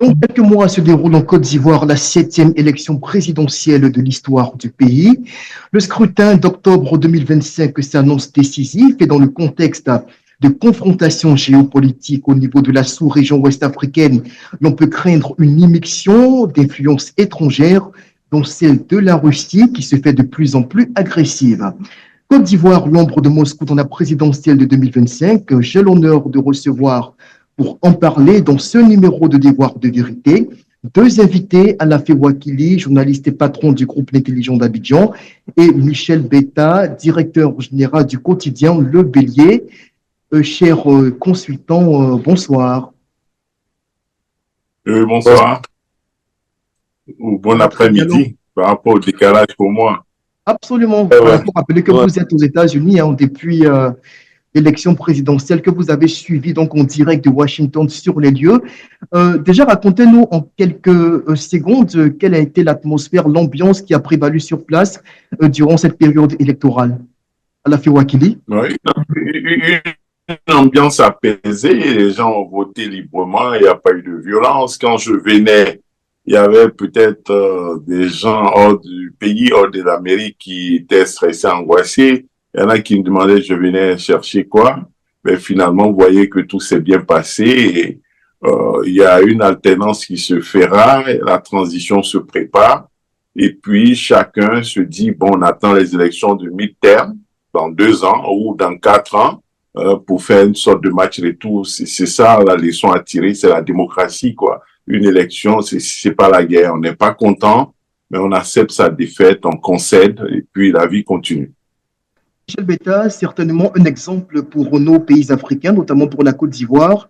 Donc, quelques mois se déroule en Côte d'Ivoire la 7e élection présidentielle de l'histoire du pays. Le scrutin d'octobre 2025 s'annonce décisif et dans le contexte de confrontation géopolitique au niveau de la sous-région ouest-africaine, l'on peut craindre une immixtion d'influences étrangères, dont celle de la Russie qui se fait de plus en plus agressive. Côte d'Ivoire, l'ombre de Moscou dans la présidentielle de 2025. J'ai l'honneur de recevoir pour en parler dans ce numéro de Devoir de vérité deux invités, Alafé Wakili, journaliste et patron du groupe L'Intelligent d'Abidjan, et Michel Betta, directeur général du quotidien Le Bélier. Chers consultants, bonsoir. Bonsoir ou bon après-midi par rapport au décalage pour moi. Absolument. Il faut rappeler que vous êtes aux États-Unis depuis l'élection présidentielle que vous avez suivie donc en direct de Washington sur les lieux. Déjà, racontez-nous en quelques secondes quelle a été l'atmosphère, l'ambiance qui a prévalu sur place durant cette période électorale. Alafé Wakili. Oui, une ambiance apaisée, les gens ont voté librement, il n'y a pas eu de violence. Quand je venais, il y avait peut-être des gens hors du pays, hors de l'Amérique qui étaient stressés, angoissés. Il y en a qui me demandaient je venais chercher quoi. Mais finalement, vous voyez que tout s'est bien passé. Et, il y a une alternance qui se fera, la transition se prépare. Et puis, chacun se dit, bon, on attend les élections de mi-terme dans 2 ans ou dans 4 ans pour faire une sorte de match retour. C'est ça la leçon à tirer, c'est la démocratie, quoi. Une élection, c'est pas la guerre. On n'est pas content, mais on accepte sa défaite, on concède et puis la vie continue. Michel Betta, certainement un exemple pour nos pays africains, notamment pour la Côte d'Ivoire,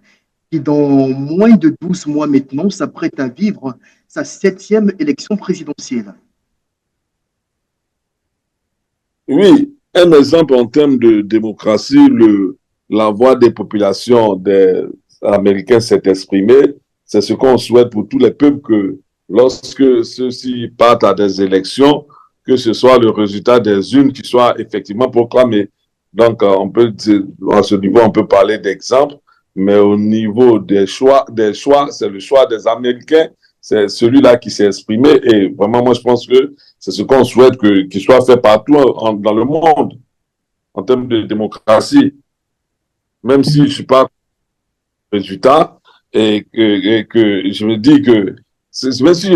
qui dans moins de 12 mois maintenant s'apprête à vivre sa 7e élection présidentielle. Oui, un exemple en termes de démocratie, la voix des populations des Américains s'est exprimée. C'est ce qu'on souhaite pour tous les peuples, que lorsque ceux-ci partent à des élections, que ce soit le résultat des urnes qui soit effectivement proclamé. Donc, on peut dire, à ce niveau, on peut parler d'exemple, mais au niveau des choix, c'est le choix des Américains, c'est celui-là qui s'est exprimé. Et vraiment, moi, je pense que c'est ce qu'on souhaite qu'il soit fait partout dans le monde, en termes de démocratie. Même si je ne suis pas résultat, et que je me dis que même si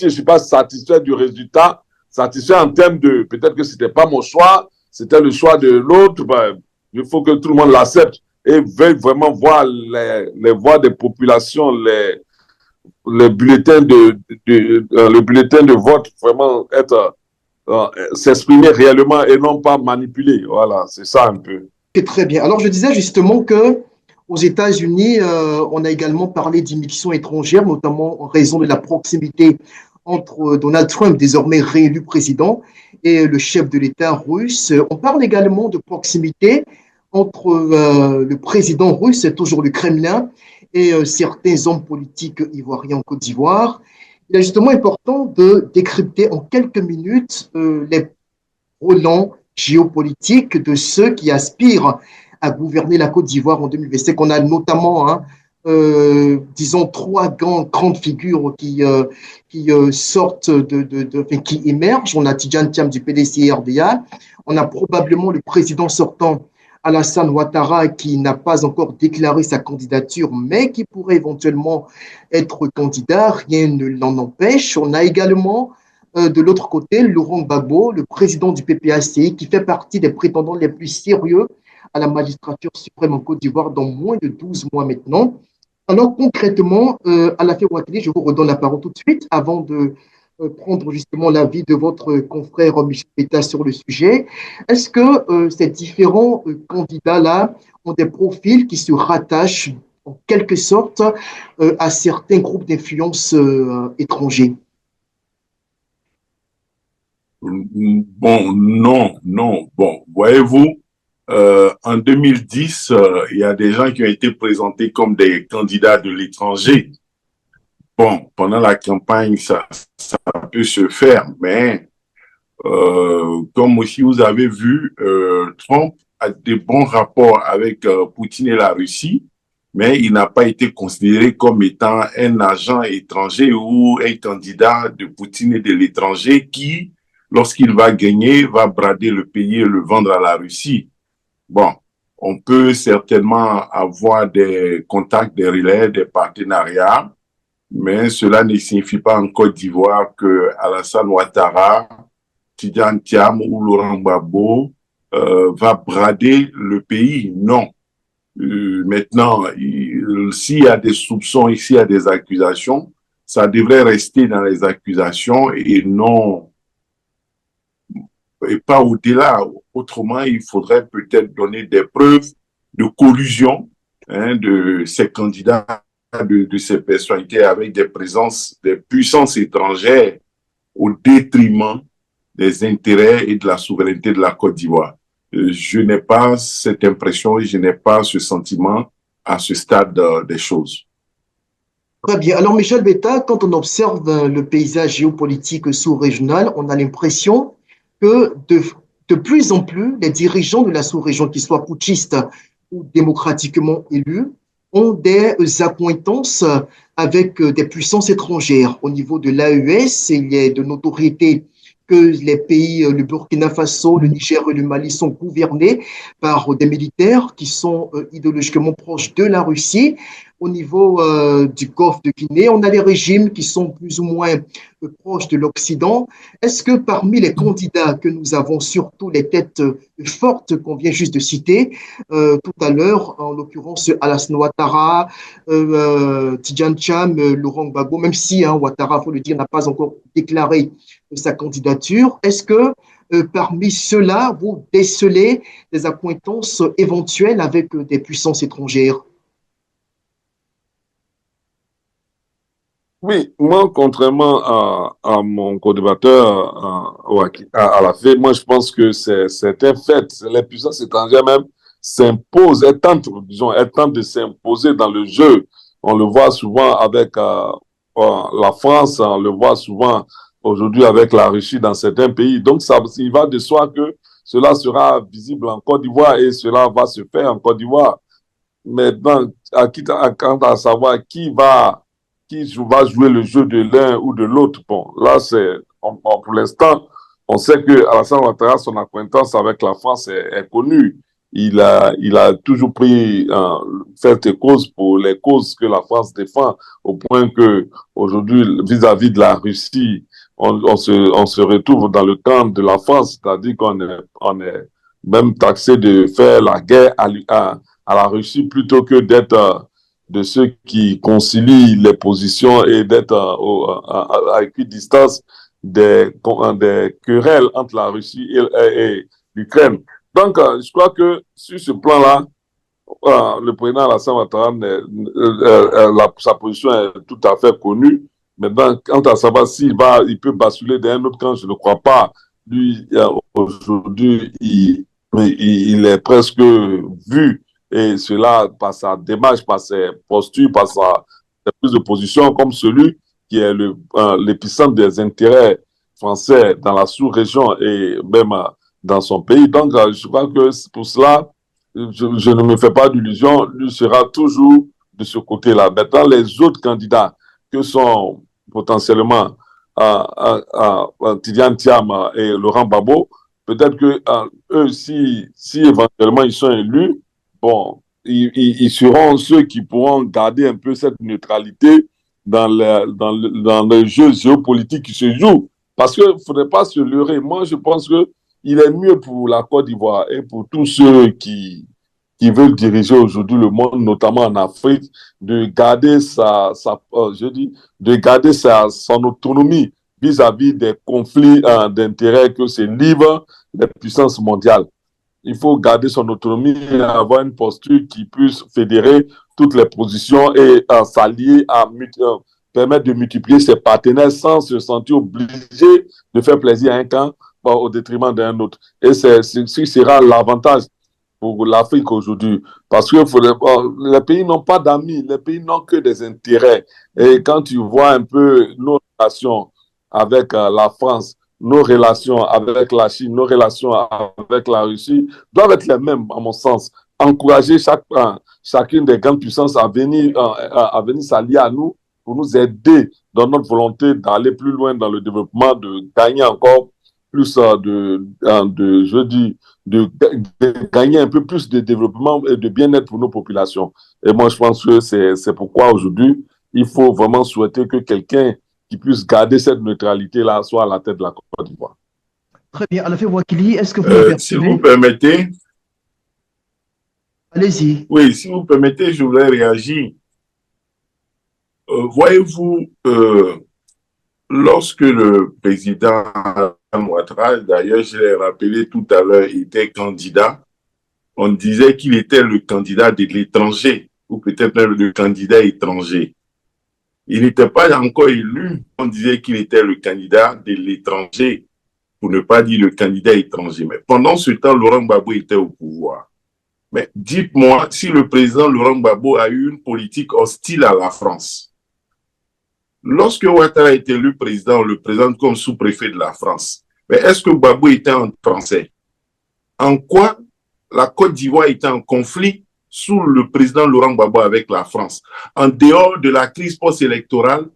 je suis pas satisfait du résultat, satisfait en termes de peut-être que c'était pas mon choix, c'était le choix de l'autre, ben, il faut que tout le monde l'accepte et veuille vraiment voir les voix des populations, les bulletins le bulletin de vote vraiment être s'exprimer réellement et non pas manipuler. Voilà, c'est ça un peu. C'est très bien. Alors, je disais justement que aux États-Unis, on a également parlé d'immixtion étrangère, notamment en raison de la proximité entre Donald Trump, désormais réélu président, et le chef de l'État russe. On parle également de proximité entre le président russe, toujours le Kremlin, et certains hommes politiques ivoiriens en Côte d'Ivoire. Il est justement important de décrypter en quelques minutes les relents géopolitiques de ceux qui aspirent à gouverner la Côte d'Ivoire en 2025. On a notamment, disons, trois grandes figures qui sortent, qui émergent. On a Tidjane Thiam du PDC RDA. On a probablement le président sortant, Alassane Ouattara, qui n'a pas encore déclaré sa candidature, mais qui pourrait éventuellement être candidat. Rien ne l'en empêche. On a également de l'autre côté, Laurent Gbagbo, le président du PPACI, qui fait partie des prétendants les plus sérieux à la magistrature suprême en Côte d'Ivoire dans moins de 12 mois maintenant. Alors concrètement, Alafé Ouattili, je vous redonne la parole tout de suite avant de prendre justement l'avis de votre confrère Michel Betta sur le sujet. Est-ce que ces différents candidats-là ont des profils qui se rattachent en quelque sorte à certains groupes d'influence étrangers? Bon, non. Bon, voyez-vous, en 2010, il y a des gens qui ont été présentés comme des candidats de l'étranger. Bon, pendant la campagne, ça peut se faire, mais comme aussi vous avez vu, Trump a des bons rapports avec Poutine et la Russie. mais il n'a pas été considéré comme étant un agent étranger ou un candidat de Poutine et de l'étranger qui, lorsqu'il va gagner, va brader le pays et le vendre à la Russie. Bon, on peut certainement avoir des contacts, des relais, des partenariats, mais cela ne signifie pas en Côte d'Ivoire que Alassane Ouattara, Tidiane Thiam ou Laurent Gbagbo va brader le pays. Non. Maintenant, s'il y a des soupçons, s'il y a des accusations, ça devrait rester dans les accusations et non, et pas au-delà. Autrement, il faudrait peut-être donner des preuves de collusion de ces candidats, de ces personnalités avec des présences, des puissances étrangères au détriment des intérêts et de la souveraineté de la Côte d'Ivoire. Je n'ai pas cette impression et je n'ai pas ce sentiment à ce stade des choses. Très bien. Alors, Michel Betta, quand on observe le paysage géopolitique sous-régional, on a l'impression que de plus en plus, les dirigeants de la sous-région, qu'ils soient putschistes ou démocratiquement élus, ont des accointances avec des puissances étrangères. Au niveau de l'AES, il y a de notoriété que les pays, le Burkina Faso, le Niger et le Mali sont gouvernés par des militaires qui sont idéologiquement proches de la Russie. Au niveau du Golfe de Guinée, on a des régimes qui sont plus ou moins proches de l'Occident. Est-ce que parmi les candidats que nous avons, surtout les têtes fortes qu'on vient juste de citer tout à l'heure, en l'occurrence Alassane Ouattara, Tidjane Thiam, Laurent Gbagbo, même si Ouattara, il faut le dire, n'a pas encore déclaré sa candidature, est-ce que parmi ceux-là, vous décelez des accointances éventuelles avec des puissances étrangères? Oui, moi, contrairement à mon co-débatteur, à la fait, moi, je pense que c'est un fait. Les puissances étrangères même s'imposent, elles tentent de s'imposer dans le jeu. On le voit souvent avec la France, on le voit souvent aujourd'hui avec la Russie dans certains pays. Donc, il va de soi que cela sera visible en Côte d'Ivoire et cela va se faire en Côte d'Ivoire. Maintenant, quant à savoir qui va jouer le jeu de l'un ou de l'autre. Bon, là, pour l'instant, on sait que Alassane Ouattara, son acquaintance avec la France est connue. Il a toujours pris fait cause pour les causes que la France défend, au point que aujourd'hui, vis-à-vis de la Russie, on se retrouve dans le camp de la France, c'est-à-dire on est même taxé de faire la guerre à la Russie plutôt que d'être de ceux qui concilient les positions et d'être à équidistance des querelles entre la Russie et l'Ukraine. Donc, je crois que sur ce plan-là, le président Alassane Ouattara, sa position est tout à fait connue. Maintenant, quant à savoir il peut basculer d'un autre camp, je ne crois pas. Lui, aujourd'hui, il est presque vu, et cela par sa démarche, par ses postures, par sa prise de position, comme celui qui est l'épicentre des intérêts français dans la sous-région et même dans son pays. Donc, je crois que pour cela, je ne me fais pas d'illusions, lui sera toujours de ce côté-là. Maintenant, les autres candidats que sont potentiellement Tidjane Thiam et Laurent Gbagbo, peut-être que eux, si éventuellement ils sont élus, bon, ils seront ceux qui pourront garder un peu cette neutralité dans le jeu géopolitique qui se joue. Parce qu'il ne faudrait pas se leurrer. Moi, je pense qu'il est mieux pour la Côte d'Ivoire et pour tous ceux qui veulent diriger aujourd'hui le monde, notamment en Afrique, de garder son autonomie vis-à-vis des conflits d'intérêts que se livrent les puissances mondiales. Il faut garder son autonomie et avoir une posture qui puisse fédérer toutes les positions et s'allier permettre de multiplier ses partenaires sans se sentir obligé de faire plaisir à un camp au détriment d'un autre. Et ce sera l'avantage pour l'Afrique aujourd'hui. Parce que les pays n'ont pas d'amis, les pays n'ont que des intérêts. Et quand tu vois un peu nos relations avec la France, nos relations avec la Chine, nos relations avec la Russie doivent être les mêmes, à mon sens. encourager chacune des grandes puissances à venir s'allier à nous pour nous aider dans notre volonté d'aller plus loin dans le développement, de gagner encore plus de gagner un peu plus de développement et de bien-être pour nos populations. Et moi, je pense que c'est pourquoi aujourd'hui, il faut vraiment souhaiter que quelqu'un qui puisse garder cette neutralité-là soit à la tête de la Côte d'Ivoire. Très bien. Alafé Ouakili, est-ce que vous me Si vous permettez? permettez, Allez-y. oui, si vous permettez, je voudrais réagir. Voyez-vous, lorsque le président Ouattara, d'ailleurs, je l'ai rappelé tout à l'heure, était candidat, on disait qu'il était le candidat de l'étranger, ou peut-être même le candidat étranger. Il n'était pas encore élu, on disait qu'il était le candidat de l'étranger, pour ne pas dire le candidat étranger. Mais pendant ce temps, Laurent Gbagbo était au pouvoir. Mais dites-moi si le président Laurent Gbagbo a eu une politique hostile à la France. Lorsque Ouattara a été élu président, on le présente comme sous-préfet de la France. Mais est-ce que Gbagbo était un Français? En quoi la Côte d'Ivoire était en conflit sous le président Laurent Gbagbo avec la France? En dehors de la crise post-électorale,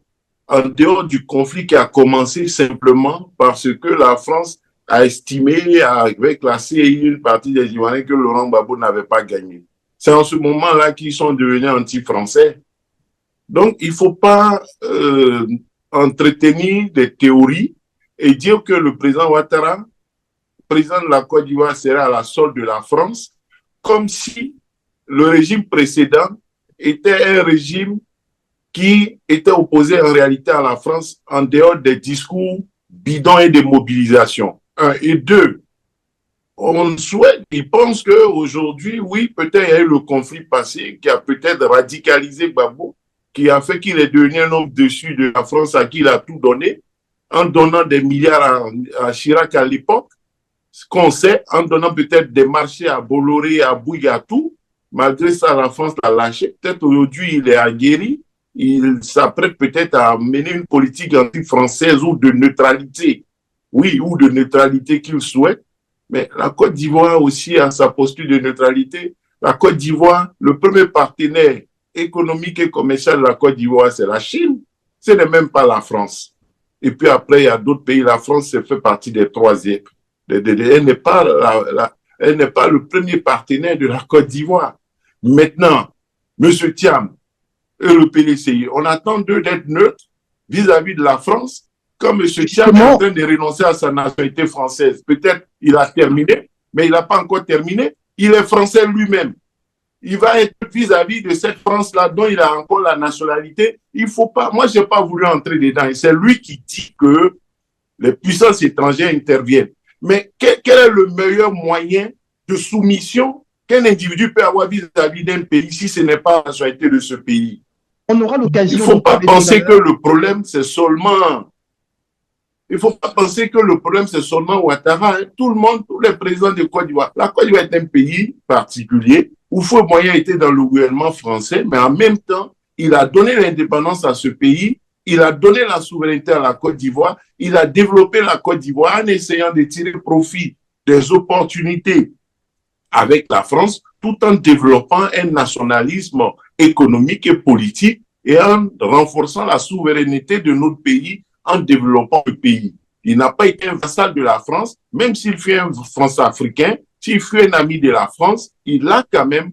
en dehors du conflit qui a commencé simplement parce que la France a estimé avec la CI une partie des Ivoiriens que Laurent Gbagbo n'avait pas gagné. C'est en ce moment-là qu'ils sont devenus anti-français. Donc, il ne faut pas entretenir des théories et dire que le président Ouattara, président de la Côte d'Ivoire, serait à la solde de la France, comme si le régime précédent était un régime qui était opposé en réalité à la France en dehors des discours bidons et des mobilisations. Un. Et deux, on souhaite, il pense qu'aujourd'hui, oui, peut-être il y a eu le conflit passé qui a peut-être radicalisé Gbagbo, qui a fait qu'il est devenu un homme dessus de la France à qui il a tout donné, en donnant des milliards à Chirac à l'époque, ce qu'on sait, en donnant peut-être des marchés à Bolloré, à Bouillatou. Malgré ça, la France l'a lâché. Peut-être aujourd'hui, il est aguerri. Il s'apprête peut-être à mener une politique anti-française ou de neutralité. Oui, ou de neutralité qu'il souhaite. Mais la Côte d'Ivoire aussi a sa posture de neutralité. La Côte d'Ivoire, le premier partenaire économique et commercial de la Côte d'Ivoire, c'est la Chine. Ce n'est même pas la France. Et puis après, il y a d'autres pays. La France fait partie des troisièmes. Elle n'est pas le premier partenaire de la Côte d'Ivoire. Maintenant, M. Thiam et le PDCI, on attend d'eux d'être neutres vis-à-vis de la France. Comme M. Thiam est en train de renoncer à sa nationalité française, peut-être il a terminé, mais il n'a pas encore terminé. Il est français lui-même. Il va être vis-à-vis de cette France-là dont il a encore la nationalité. Il faut pas. Moi, je n'ai pas voulu entrer dedans. Et c'est lui qui dit que les puissances étrangères interviennent. Mais quel est le meilleur moyen de soumission qu'un individu peut avoir vis-à-vis d'un pays si ce n'est pas la nationalité de ce pays? On aura l'occasion. Il ne faut pas penser que le problème, c'est seulement. Il ne faut pas penser que le problème, c'est seulement Ouattara. Tout le monde, tous les présidents de Côte d'Ivoire. La Côte d'Ivoire est un pays particulier où Feu Moyen était dans le gouvernement français, mais en même temps, il a donné l'indépendance à ce pays, il a donné la souveraineté à la Côte d'Ivoire, il a développé la Côte d'Ivoire en essayant de tirer profit des opportunités avec la France, tout en développant un nationalisme économique et politique et en renforçant la souveraineté de notre pays en développant le pays. Il n'a pas été un vassal de la France, même s'il fut un France-africain, s'il fut un ami de la France, il a quand même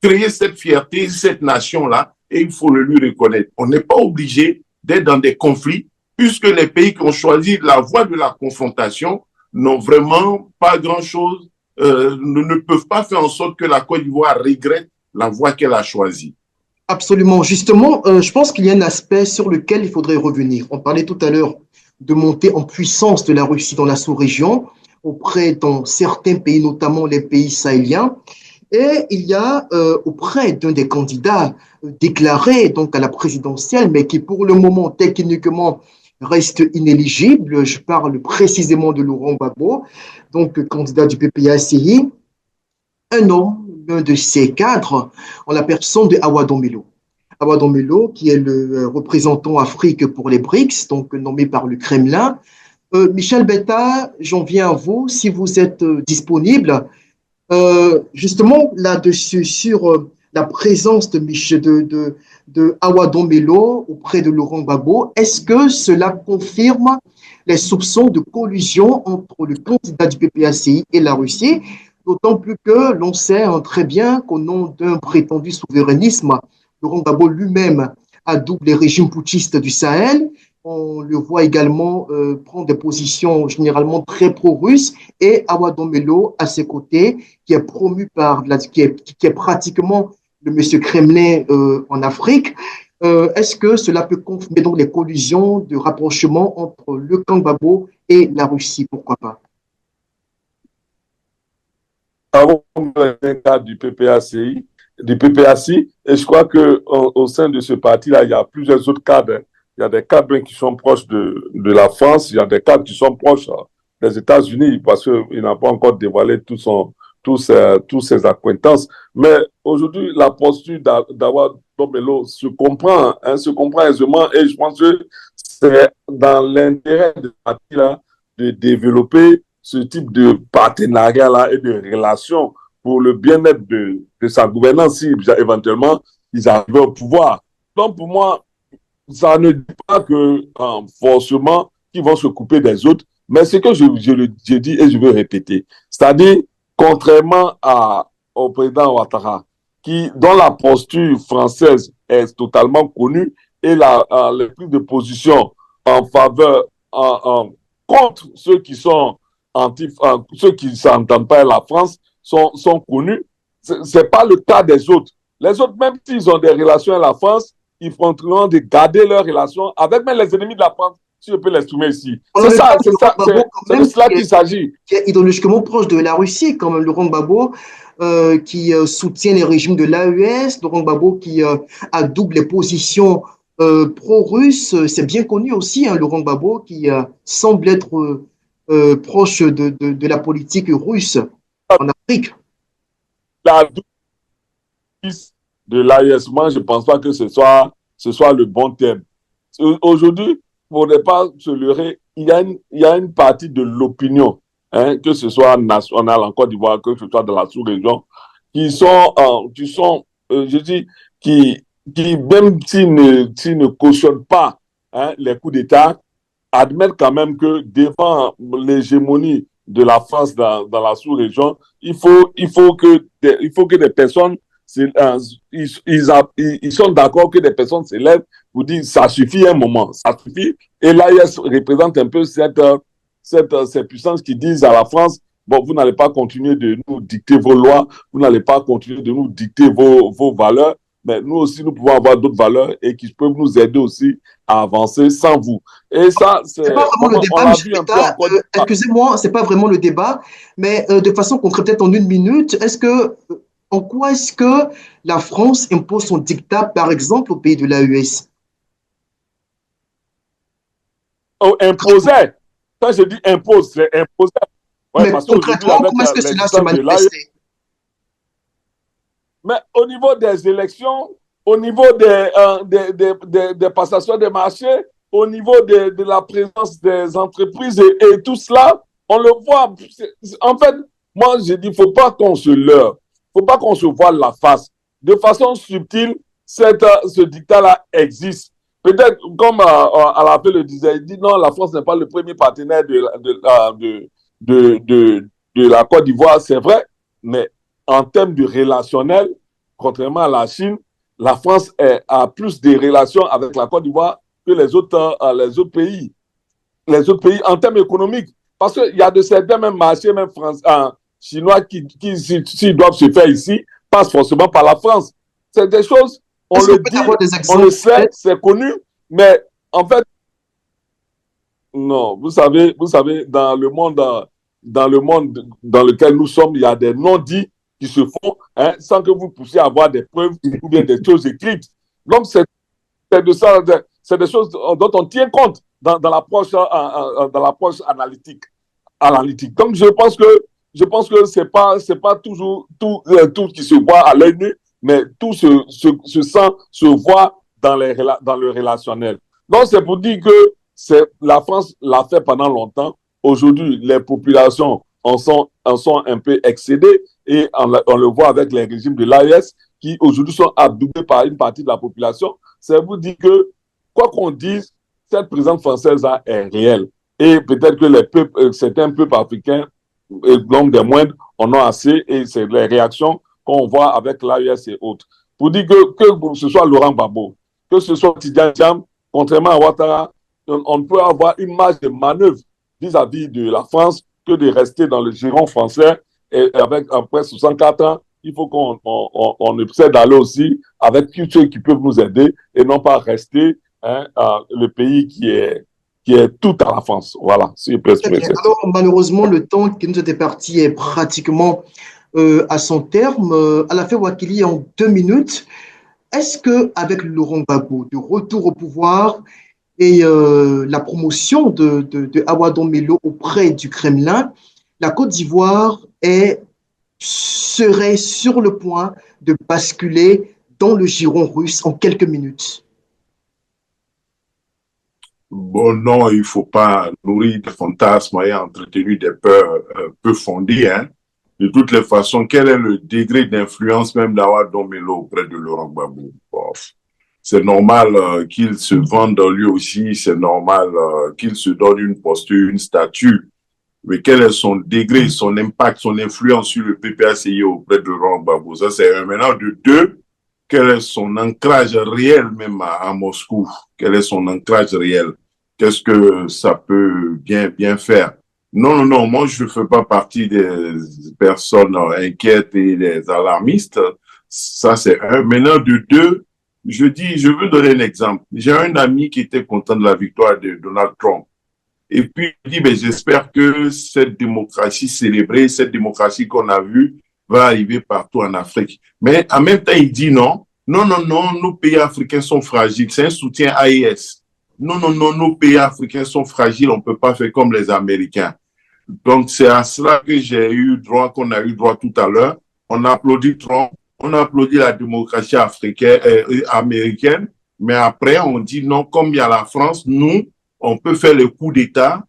créé cette fierté, cette nation-là, et il faut le lui reconnaître. On n'est pas obligé d'être dans des conflits, puisque les pays qui ont choisi la voie de la confrontation n'ont vraiment pas grand-chose, ne peuvent pas faire en sorte que la Côte d'Ivoire regrette la voie qu'elle a choisie. Absolument. Justement, je pense qu'il y a un aspect sur lequel il faudrait revenir. On parlait tout à l'heure de montée en puissance de la Russie dans la sous-région, dans certains pays, notamment les pays sahéliens. Et il y a auprès d'un des candidats déclarés donc à la présidentielle, mais qui pour le moment techniquement reste inéligible. Je parle précisément de Laurent Gbagbo, donc candidat du PPACI, un homme, l'un de ses cadres, en la personne de Awadon Melo. Awadon Melo, qui est le représentant Afrique pour les BRICS, donc nommé par le Kremlin. Michel Betta, j'en viens à vous, si vous êtes disponible. Justement, là-dessus, sur la présence de Awa Dombello auprès de Laurent Gbagbo, est-ce que cela confirme les soupçons de collusion entre le candidat du PPACI et la Russie? D'autant plus que l'on sait très bien qu'au nom d'un prétendu souverainisme, Laurent Gbagbo lui-même adoube les régimes putschistes du Sahel. On le voit également prendre des positions généralement très pro-russes et Awa Dombello à ses côtés, qui est promu qui est pratiquement le monsieur Kremlin en Afrique. Est-ce que cela peut confirmer donc les collusions de rapprochement entre le camp Gbagbo et la Russie? Pourquoi pas? Avant le cas du PPACI, et je crois qu'au sein de ce parti-là, il y a plusieurs autres cadres. Il y a des cadres qui sont proches de la France, il y a des cadres qui sont proches des États-Unis, parce qu'il n'a pas encore dévoilé tous ses acquaintances. Mais aujourd'hui, la posture d'Awa Dombello se comprend aisément, et je pense que c'est dans l'intérêt de ce parti-là de développer ce type de partenariat-là et de relations pour le bien-être de sa gouvernance si éventuellement ils arrivent au pouvoir. Donc pour moi, ça ne dit pas que forcément qu'ils vont se couper des autres, mais ce que je dis et je veux répéter, c'est-à-dire contrairement au président Ouattara, dont la posture française est totalement connue et les prises de position en faveur, contre ceux qui sont ceux qui ne s'entendent pas à la France sont connus. Ce n'est pas le cas des autres. Les autres, même s'ils ont des relations à la France, ils feront de garder leurs relations avec même les ennemis de la France, si je peux l'exprimer ici. C'est de cela qu'il s'agit. Qui est idéologiquement proche de la Russie, comme Laurent Gbagbo, qui soutient les régimes de l'AES, Laurent Gbagbo qui adoube les positions pro-russes. C'est bien connu aussi, hein, Laurent Gbagbo, qui semble être proche de la politique russe en Afrique. La de l'AES, moi, je ne pense pas que ce soit le bon terme. Aujourd'hui, pour ne pas se leurrer, il y a une partie de l'opinion, hein, que ce soit national en Côte d'Ivoire, que ce soit dans la sous-région, qui même s'ils ne cautionnent pas, hein, les coups d'État, admettre quand même que devant l'hégémonie de la France dans la sous-région, il faut que des personnes, ils sont d'accord que des personnes s'élèvent pour dire ça suffit un moment, ça suffit. Et l'AES représente un peu ces puissances qui disent à la France, bon, vous n'allez pas continuer de nous dicter vos lois, vous n'allez pas continuer de nous dicter vos valeurs, mais nous aussi, nous pouvons avoir d'autres valeurs et qui peuvent nous aider aussi à avancer sans vous. Et ça, c'est pas vraiment le débat, monsieur Peta. Excusez-moi, c'est pas vraiment le débat, mais de façon concrète, peut-être en une minute, en quoi est-ce que la France impose son dictat, par exemple, au pays de l'AES? Oh, imposer. Quand je dis impose, c'est imposer. Ouais, mais concrètement, comment est-ce que cela se manifeste? Mais au niveau des élections, au niveau des passations des marchés, au niveau de la présence des entreprises et tout cela, on le voit. En fait, moi, je dis, il ne faut pas qu'on se leurre. Il ne faut pas qu'on se voile la face. De façon subtile, ce dictat-là existe. Peut-être, comme Alapé le disait, il dit non, la France n'est pas le premier partenaire de la Côte d'Ivoire, c'est vrai, mais en termes de relationnel, contrairement à la Chine, la France a plus de relations avec la Côte d'Ivoire que les autres pays. Les autres pays en termes économiques. Parce qu'il y a de certains même marchés, même chinois, qui s'ils doivent se faire ici, passent forcément par la France. C'est des choses, on le dit, on le sait, c'est connu, mais en fait, non, vous savez, dans le monde dans lequel nous sommes, il y a des non-dits qui se font, hein, sans que vous puissiez avoir des preuves ou bien des choses écrites. Donc, c'est des choses dont on tient compte dans l'approche analytique. Donc, je pense que c'est pas toujours tout qui se voit à l'œil nu, mais tout se voit dans le relationnel. Donc, c'est pour dire que la France l'a fait pendant longtemps. Aujourd'hui, les populations en sont un peu excédés et on le voit avec les régimes de l'AES qui aujourd'hui sont adoubés par une partie de la population. Ça vous dit que, quoi qu'on dise, cette présence française-là est réelle. Et peut-être que les peuples, certains peuples africains, l'homme des moindres, en ont assez et c'est les réactions qu'on voit avec l'AES et autres. Pour dire que ce soit Laurent Gbagbo, que ce soit Tidjane Thiam, contrairement à Ouattara, on peut avoir une marge de manœuvre vis-à-vis de la France que de rester dans le giron français et avec après 64 ans, il faut qu'on essaie d'aller aussi avec tous ceux qui peuvent nous aider et non pas rester le pays qui est tout à la France. Voilà. Alors, malheureusement, le temps qui nous était parti est pratiquement à son terme. À la fin, Wakili, en 2 minutes, est-ce qu'avec Laurent Gbagbo, de retour au pouvoir et la promotion de Awadon Melo auprès du Kremlin, la Côte d'Ivoire serait sur le point de basculer dans le giron russe en quelques minutes? Bon, non, il ne faut pas nourrir des fantasmes et entretenir des peurs peu fondées. Hein. De toutes les façons, quel est le degré d'influence même d'Awadon Melo auprès de Laurent Gbagbo? Bon, c'est normal qu'il se vende lui aussi, c'est normal qu'il se donne une posture, une statue. Mais quel est son degré, son impact, son influence sur le PPACI auprès de Laurent Gbagbo? Ça, c'est un. Maintenant, de deux, quel est son ancrage réel même à Moscou? Quel est son ancrage réel? Qu'est-ce que ça peut bien faire? Non, moi, je ne fais pas partie des personnes inquiètes et des alarmistes. Ça, c'est un. Maintenant, de deux, je veux donner un exemple. J'ai un ami qui était content de la victoire de Donald Trump. Et puis, il dit, ben, j'espère que cette démocratie célébrée, cette démocratie qu'on a vue, va arriver partout en Afrique. Mais en même temps, il dit non, nos pays africains sont fragiles. C'est un soutien AES. Non, nos pays africains sont fragiles, on ne peut pas faire comme les Américains. Donc, c'est à cela que qu'on a eu droit tout à l'heure. On applaudit Trump, on applaudit la démocratie américaine, mais après, on dit non, comme il y a la France, nous, on peut faire le coup d'État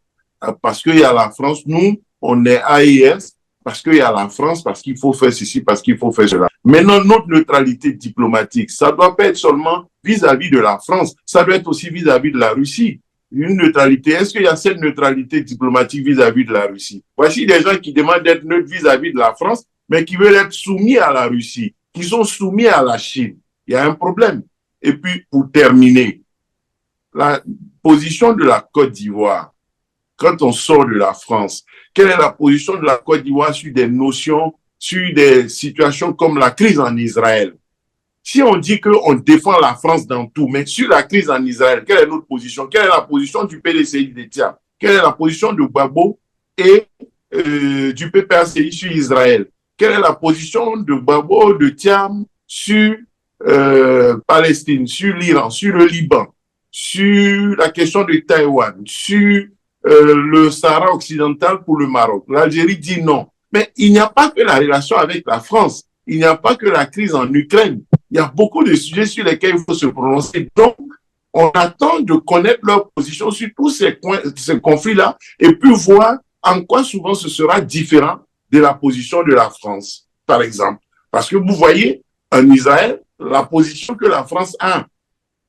parce qu'il y a la France, nous, on est AES, parce qu'il y a la France, parce qu'il faut faire ceci, parce qu'il faut faire cela. Maintenant, notre neutralité diplomatique, ça ne doit pas être seulement vis-à-vis de la France, ça doit être aussi vis-à-vis de la Russie. Une neutralité, est-ce qu'il y a cette neutralité diplomatique vis-à-vis de la Russie? Voici des gens qui demandent d'être neutres vis-à-vis de la France, mais qui veulent être soumis à la Russie, qui sont soumis à la Chine. Il y a un problème. Et puis, pour terminer, la position de la Côte d'Ivoire, quand on sort de la France, quelle est la position de la Côte d'Ivoire sur des notions, sur des situations comme la crise en Israël? Si on dit qu'on défend la France dans tout, mais sur la crise en Israël, quelle est notre position? Quelle est la position du PDCI de Thiam? Quelle est la position de Gbagbo et du PPACI sur Israël? Quelle est la position de Gbagbo, de Thiam sur Palestine, sur l'Iran, sur le Liban, sur la question de Taïwan, sur le Sahara occidental pour le Maroc? L'Algérie dit non. Mais il n'y a pas que la relation avec la France. Il n'y a pas que la crise en Ukraine. Il y a beaucoup de sujets sur lesquels il faut se prononcer. Donc, on attend de connaître leur position sur tous ces conflits-là et puis voir en quoi souvent ce sera différent de la position de la France, par exemple. Parce que vous voyez, en Israël, la position que la France a.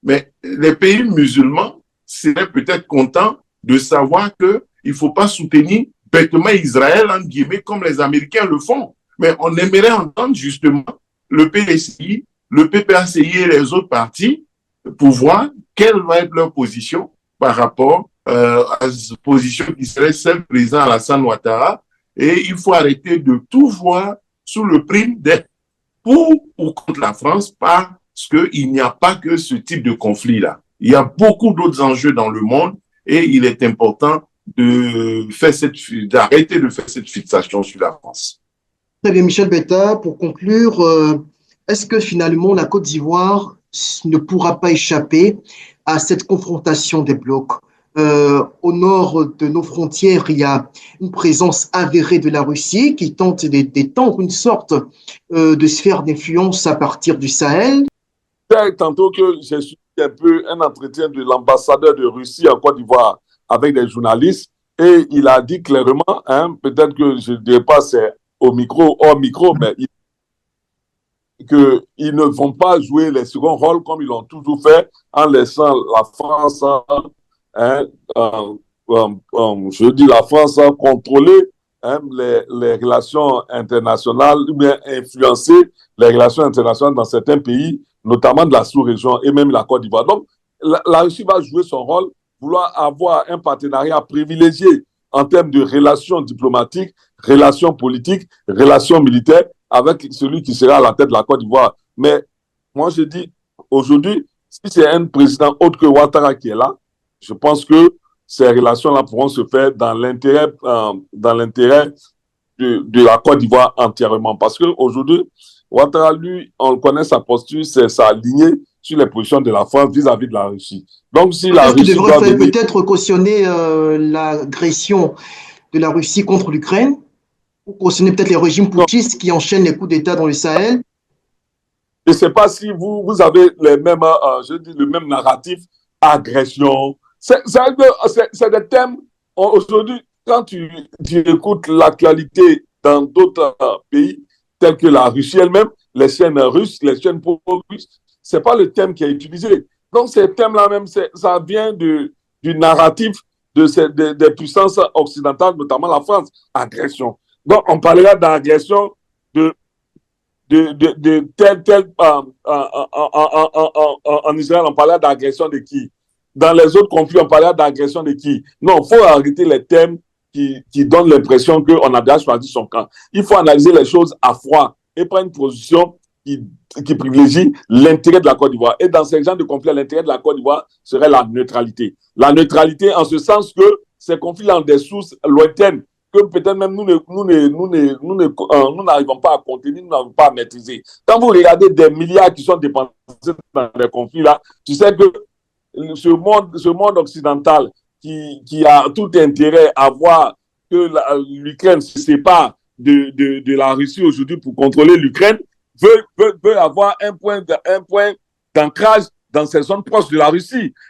Mais les pays musulmans seraient peut-être contents de savoir qu'il ne faut pas soutenir bêtement Israël, entre guillemets, comme les Américains le font. Mais on aimerait entendre justement le PDCI, le PPACI et les autres partis pour voir quelle va être leur position par rapport à cette position qui serait celle du président Alassane Ouattara. Et il faut arrêter de tout voir sous le prisme d'être pour ou contre la France parce qu'il n'y a pas que ce type de conflit-là. Il y a beaucoup d'autres enjeux dans le monde et il est important d'arrêter de faire cette fixation sur la France. Très bien, Michel Betta, pour conclure, est-ce que finalement la Côte d'Ivoire ne pourra pas échapper à cette confrontation des blocs? Au nord de nos frontières, il y a une présence avérée de la Russie qui tente d'étendre une sorte de sphère d'influence à partir du Sahel. Tantôt que j'ai suivi un peu un entretien de l'ambassadeur de Russie en Côte d'Ivoire avec des journalistes Et il a dit clairement, hein, peut-être que je ne dirais pas c'est au micro, hors micro, mais qu'ils ne vont pas jouer les seconds rôles comme ils l'ont toujours fait en laissant la France, hein, je dis la France, contrôler hein, les relations internationales ou bien influencer les relations internationales dans certains pays, notamment de la sous-région et même la Côte d'Ivoire. Donc, la Russie va jouer son rôle, vouloir avoir un partenariat privilégié en termes de relations diplomatiques, relations politiques, relations militaires avec celui qui sera à la tête de la Côte d'Ivoire. Mais moi, je dis, aujourd'hui, si c'est un président autre que Ouattara qui est là, je pense que ces relations-là pourront se faire dans l'intérêt de la Côte d'Ivoire entièrement. Parce qu'aujourd'hui, Ouattara, lui, on connaît sa posture, c'est sa lignée sur les positions de la France vis-à-vis de la Russie. Donc, si la Est-ce qu'il Russie devrait doit donner... peut-être cautionner l'agression de la Russie contre l'Ukraine ou cautionner peut-être les régimes putschistes qui enchaînent les coups d'État dans le Sahel? Je ne sais pas si vous avez les mêmes, je dis, le même narratif, agression. C'est des thèmes, aujourd'hui, quand tu écoutes l'actualité dans d'autres pays, tels que la Russie elle-même, les chaînes russes, les chaînes pro-russes, ce n'est pas le thème qui est utilisé. Donc, ces thèmes-là même, ça vient du narratif des puissances occidentales, notamment la France, agression. Donc, on parlera d'agression de tel en Israël, on parlait d'agression de qui? Dans les autres conflits, on parlait d'agression de qui? Non, il faut arrêter les thèmes qui donnent l'impression qu'on a déjà choisi son camp. Il faut analyser les choses à froid et prendre une position qui privilégie l'intérêt de la Côte d'Ivoire. Et dans ces genres de conflits, l'intérêt de la Côte d'Ivoire serait la neutralité. La neutralité en ce sens que ces conflits ont des sources lointaines que peut-être même nous n'arrivons pas à contenir, nous n'arrivons pas à maîtriser. Quand vous regardez des milliards qui sont dépensés dans les conflits-là, tu sais que ce monde occidental qui a tout intérêt à voir que l'Ukraine se sépare de la Russie aujourd'hui pour contrôler l'Ukraine, veut avoir un point d'ancrage dans ces zones proches de la Russie.